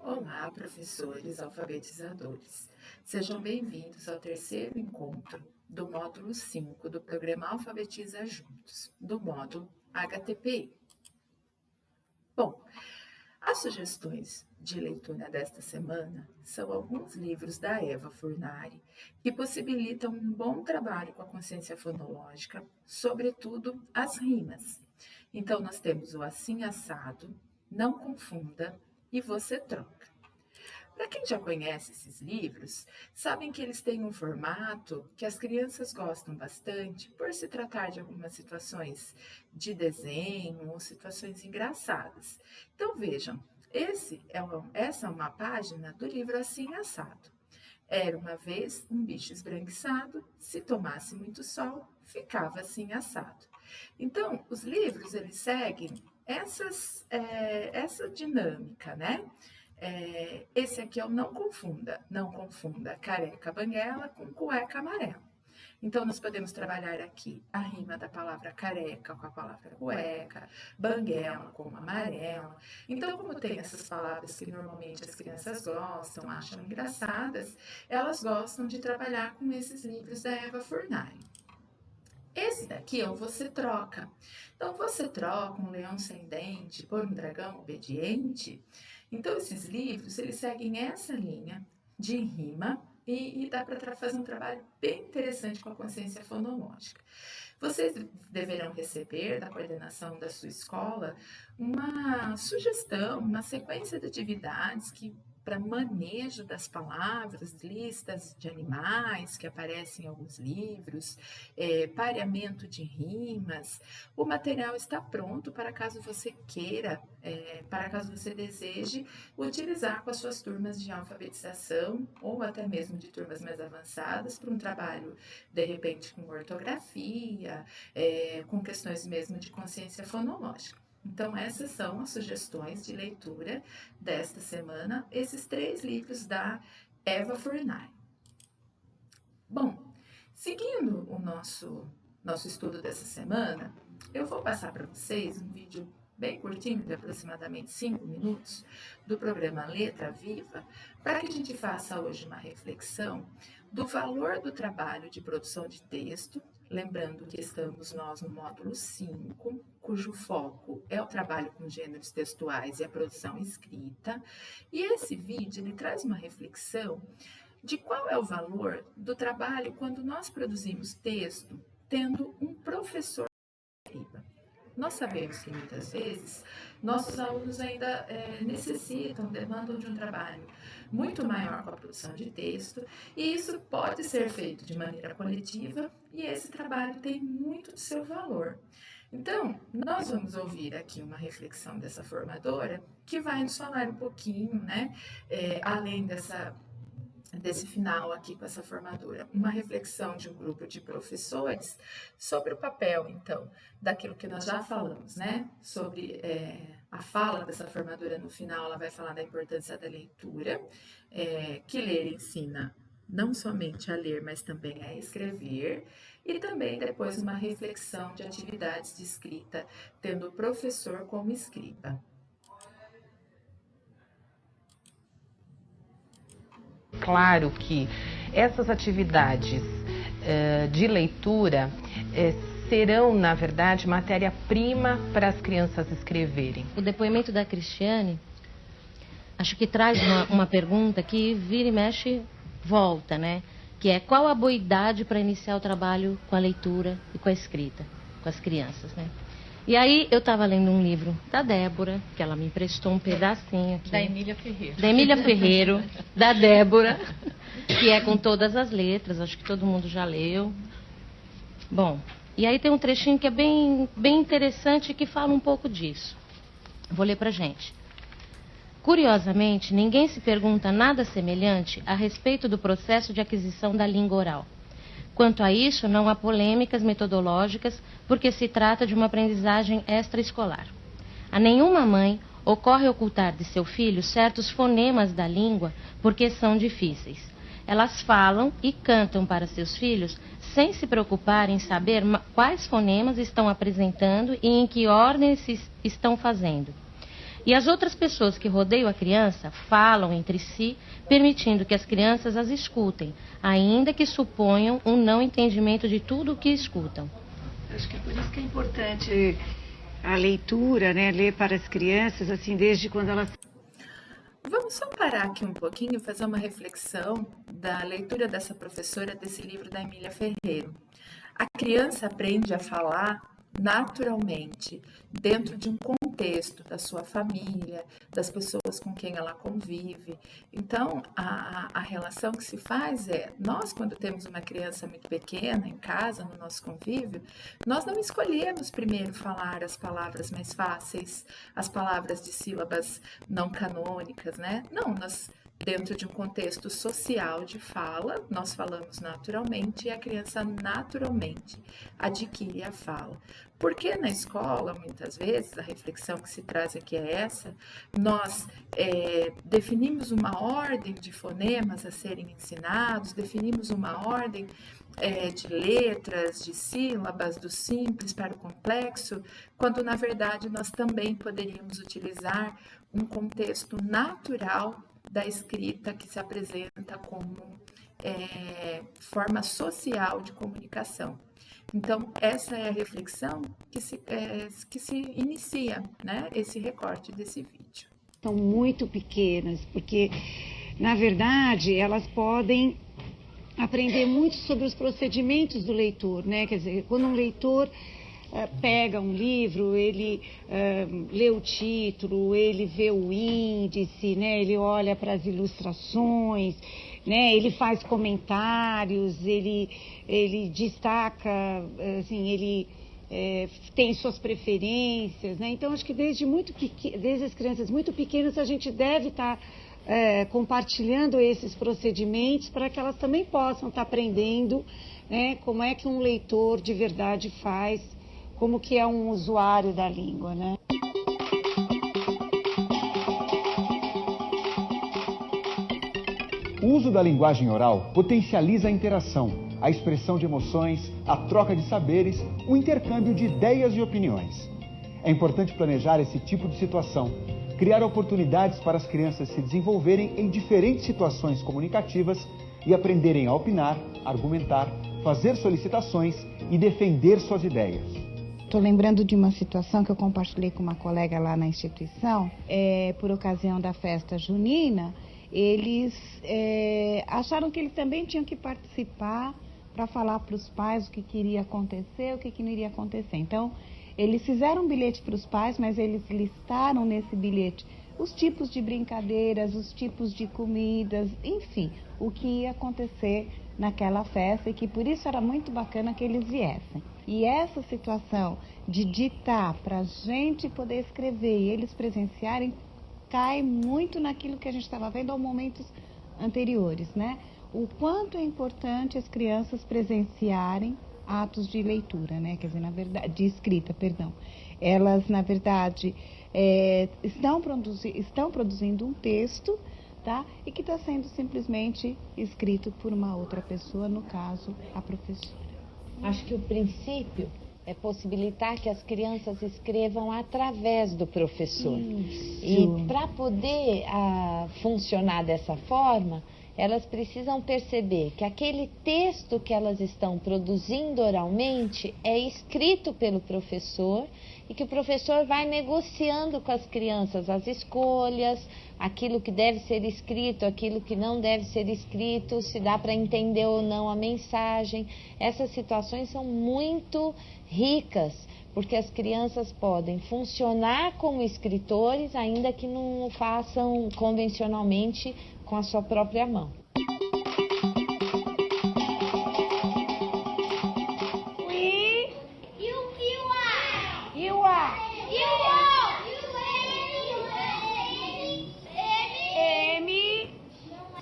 Olá, professores alfabetizadores. Sejam bem-vindos ao terceiro encontro do módulo 5 do programa Alfabetiza Juntos, do módulo HTPI. Bom, as sugestões de leitura desta semana são alguns livros da Eva Furnari que possibilitam um bom trabalho com a consciência fonológica, sobretudo as rimas. Então, nós temos o Assim Assado, Não Confunda e Você Troca. Para quem já conhece esses livros, sabem que eles têm um formato que as crianças gostam bastante por se tratar de algumas situações de desenho ou situações engraçadas. Então vejam, essa é uma página do livro Assim Assado. Era uma vez um bicho esbranquiçado, se tomasse muito sol, ficava assim assado. Então, os livros, eles seguem essa dinâmica, né? Esse aqui é o Não Confunda. Não confunda careca banguela com cueca amarela. Então, nós podemos trabalhar aqui a rima da palavra careca com a palavra cueca, banguela com amarela. Então, como tem essas palavras que normalmente as crianças gostam, acham engraçadas, elas gostam de trabalhar com esses livros da Eva Furnari. Esse daqui é o Você Troca. Então, você troca um leão sem dente por um dragão obediente. Então, esses livros, eles seguem essa linha de rima e dá para fazer um trabalho bem interessante com a consciência fonológica. Vocês deverão receber da coordenação da sua escola uma sugestão, uma sequência de atividades para manejo das palavras, listas de animais que aparecem em alguns livros, pareamento de rimas. O material está pronto para caso você queira, para caso você deseje utilizar com as suas turmas de alfabetização ou até mesmo de turmas mais avançadas para um trabalho, de repente, com ortografia, com questões mesmo de consciência fonológica. Então, essas são as sugestões de leitura desta semana, esses 3 livros da Eva Furnari. Bom, seguindo o nosso estudo dessa semana, eu vou passar para vocês um vídeo bem curtinho, de aproximadamente 5 minutos, do programa Letra Viva, para que a gente faça hoje uma reflexão do valor do trabalho de produção de texto, lembrando que estamos nós no módulo 5, cujo foco é o trabalho com gêneros textuais e a produção escrita, e esse vídeo ele traz uma reflexão de qual é o valor do trabalho quando nós produzimos texto tendo um professor que escreva. Nós sabemos que muitas vezes nossos alunos ainda demandam de um trabalho muito maior com a produção de texto, e isso pode ser feito de maneira coletiva, e esse trabalho tem muito de seu valor. Então, nós vamos ouvir aqui uma reflexão dessa formadora, que vai nos falar um pouquinho, né, além desse final aqui com essa formadora, uma reflexão de um grupo de professores sobre o papel, então, daquilo que nós já falamos, né? Sobre a fala dessa formadora no final, ela vai falar da importância da leitura, que ler ensina não somente a ler, mas também a escrever, e também depois uma reflexão de atividades de escrita, tendo o professor como escriba. Claro que essas atividades de leitura serão, na verdade, matéria-prima para as crianças escreverem. O depoimento da Cristiane, acho que traz uma pergunta que vira e mexe, volta, né? Que é: qual a boa idade para iniciar o trabalho com a leitura e com a escrita, com as crianças, né? E aí eu estava lendo um livro da Débora, que ela me emprestou um pedacinho aqui. Da Emília Ferreiro. Da Emília Ferreiro, da Débora, que é com todas as letras, acho que todo mundo já leu. Bom, e aí tem um trechinho que é bem interessante, que fala um pouco disso. Vou ler pra gente. Curiosamente, ninguém se pergunta nada semelhante a respeito do processo de aquisição da língua oral. Quanto a isso, não há polêmicas metodológicas, porque se trata de uma aprendizagem extraescolar. A nenhuma mãe ocorre ocultar de seu filho certos fonemas da língua porque são difíceis. Elas falam e cantam para seus filhos sem se preocupar em saber quais fonemas estão apresentando e em que ordem se estão fazendo. E as outras pessoas que rodeiam a criança falam entre si, permitindo que as crianças as escutem, ainda que suponham um não entendimento de tudo o que escutam. Acho que é por isso que é importante a leitura, né? Ler para as crianças, assim, desde quando elas... Vamos só parar aqui um pouquinho e fazer uma reflexão da leitura dessa professora desse livro da Emília Ferreiro. A criança aprende a falar naturalmente, dentro de um contexto da sua família, das pessoas com quem ela convive. Então, a relação que se faz é, nós quando temos uma criança muito pequena em casa, no nosso convívio, nós não escolhemos primeiro falar as palavras mais fáceis, as palavras de sílabas não canônicas, né? Não, nós dentro de um contexto social de fala, nós falamos naturalmente e a criança naturalmente adquire a fala. Porque na escola, muitas vezes, a reflexão que se traz aqui é essa, nós definimos uma ordem de fonemas a serem ensinados, definimos uma ordem de letras, de sílabas, do simples para o complexo, quando na verdade nós também poderíamos utilizar um contexto natural da escrita que se apresenta como forma social de comunicação. Então, essa é a reflexão que se inicia, né, esse recorte desse vídeo. São muito pequenas, porque, na verdade, elas podem aprender muito sobre os procedimentos do leitor, né? Quer dizer, quando um leitor pega um livro, ele lê o título, ele vê o índice, né? Ele olha para as ilustrações, né? Ele faz comentários, ele destaca, assim, ele tem suas preferências, né? Então, acho que desde as crianças muito pequenas a gente deve estar compartilhando esses procedimentos para que elas também possam estar aprendendo, né? Como é que um leitor de verdade faz, como que é um usuário da língua, né? O uso da linguagem oral potencializa a interação, a expressão de emoções, a troca de saberes, o intercâmbio de ideias e opiniões. É importante planejar esse tipo de situação, criar oportunidades para as crianças se desenvolverem em diferentes situações comunicativas e aprenderem a opinar, argumentar, fazer solicitações e defender suas ideias. Estou lembrando de uma situação que eu compartilhei com uma colega lá na instituição, por ocasião da festa junina. Eles acharam que eles também tinham que participar para falar para os pais o que iria acontecer, o que não iria acontecer. Então, eles fizeram um bilhete para os pais, mas eles listaram nesse bilhete os tipos de brincadeiras, os tipos de comidas, enfim, o que ia acontecer naquela festa e que por isso era muito bacana que eles viessem. E essa situação de ditar para a gente poder escrever e eles presenciarem cai muito naquilo que a gente estava vendo aos momentos anteriores, né? O quanto é importante as crianças presenciarem atos de leitura, né? Quer dizer, na verdade, de escrita, perdão. Elas, na verdade, estão produzindo um texto, tá? E que está sendo simplesmente escrito por uma outra pessoa, no caso, a professora. Acho que o princípio é possibilitar que as crianças escrevam através do professor. Isso. E para poder funcionar dessa forma, elas precisam perceber que aquele texto que elas estão produzindo oralmente é escrito pelo professor e que o professor vai negociando com as crianças as escolhas, aquilo que deve ser escrito, aquilo que não deve ser escrito, se dá para entender ou não a mensagem. Essas situações são muito ricas, porque as crianças podem funcionar como escritores, ainda que não o façam convencionalmente com a sua própria mão.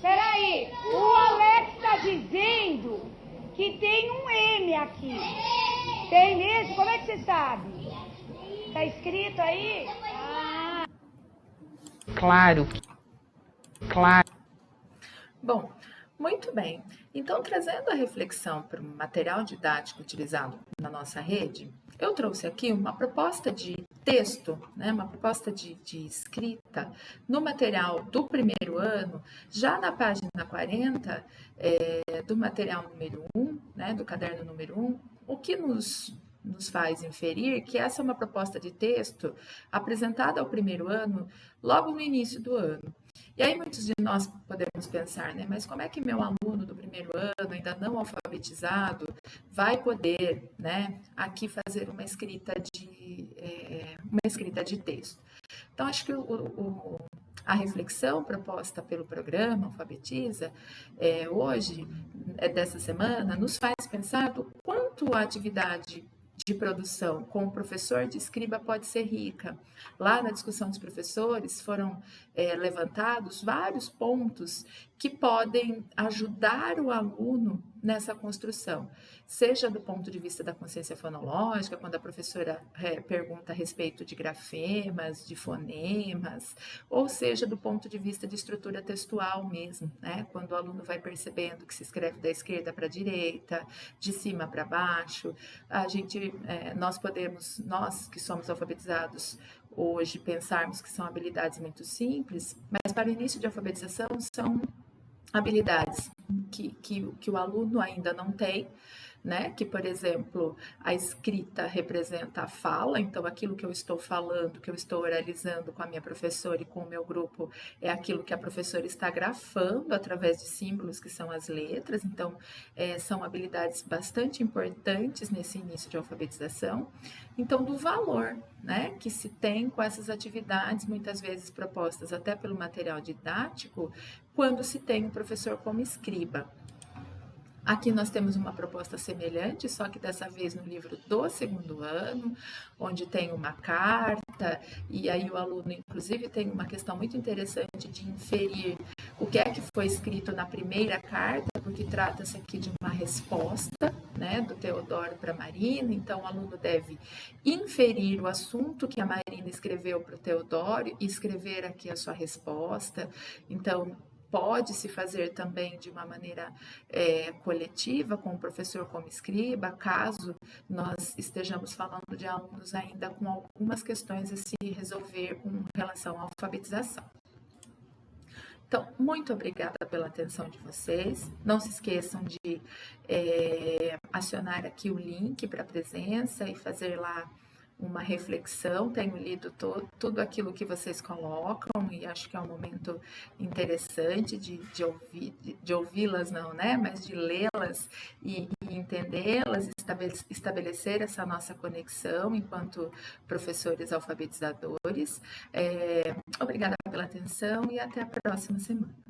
Peraí, o Alex está dizendo que tem um M aqui. Tem mesmo? Como é que você sabe? Tá escrito aí? Claro. Bom, muito bem. Então, trazendo a reflexão para o material didático utilizado na nossa rede, eu trouxe aqui uma proposta de texto, né, uma proposta de escrita no material do primeiro ano, já na página 40 do material número 1, né, do caderno número 1, o que nos faz inferir que essa é uma proposta de texto apresentada ao primeiro ano, logo no início do ano. E aí muitos de nós podemos pensar, né, mas como é que meu aluno do primeiro ano, ainda não alfabetizado, vai poder, né, aqui fazer uma escrita de texto? Então, acho que a reflexão proposta pelo programa Alfabetiza, hoje, dessa semana, nos faz pensar do quanto a atividade de produção com o professor de escriba pode ser rica. Lá na discussão dos professores foram levantados vários pontos que podem ajudar o aluno nessa construção, seja do ponto de vista da consciência fonológica, quando a professora pergunta a respeito de grafemas, de fonemas, ou seja do ponto de vista de estrutura textual mesmo, né? Quando o aluno vai percebendo que se escreve da esquerda para a direita, de cima para baixo, nós que somos alfabetizados hoje, pensarmos que são habilidades muito simples, mas para o início de alfabetização são habilidades que o aluno ainda não tem, né? Que, por exemplo, a escrita representa a fala, então aquilo que eu estou falando, que eu estou oralizando com a minha professora e com o meu grupo, é aquilo que a professora está grafando através de símbolos que são as letras, então são habilidades bastante importantes nesse início de alfabetização. Então, do valor, né, que se tem com essas atividades, muitas vezes propostas até pelo material didático, quando se tem o professor como escriba. Aqui nós temos uma proposta semelhante, só que dessa vez no livro do segundo ano, onde tem uma carta, e aí o aluno, inclusive, tem uma questão muito interessante de inferir o que é que foi escrito na primeira carta, porque trata-se aqui de uma resposta, né, do Teodoro para a Marina, então o aluno deve inferir o assunto que a Marina escreveu para o Teodoro e escrever aqui a sua resposta. Então, pode-se fazer também de uma maneira coletiva, com o professor como escriba, caso nós estejamos falando de alunos ainda com algumas questões a se resolver com relação à alfabetização. Então, muito obrigada pela atenção de vocês. Não se esqueçam de acionar aqui o link para a presença e fazer lá uma reflexão. Tenho lido tudo aquilo que vocês colocam e acho que é um momento interessante de ouvi-las, não, né? Mas de lê-las e entendê-las, estabelecer essa nossa conexão enquanto professores alfabetizadores. Obrigada pela atenção e até a próxima semana.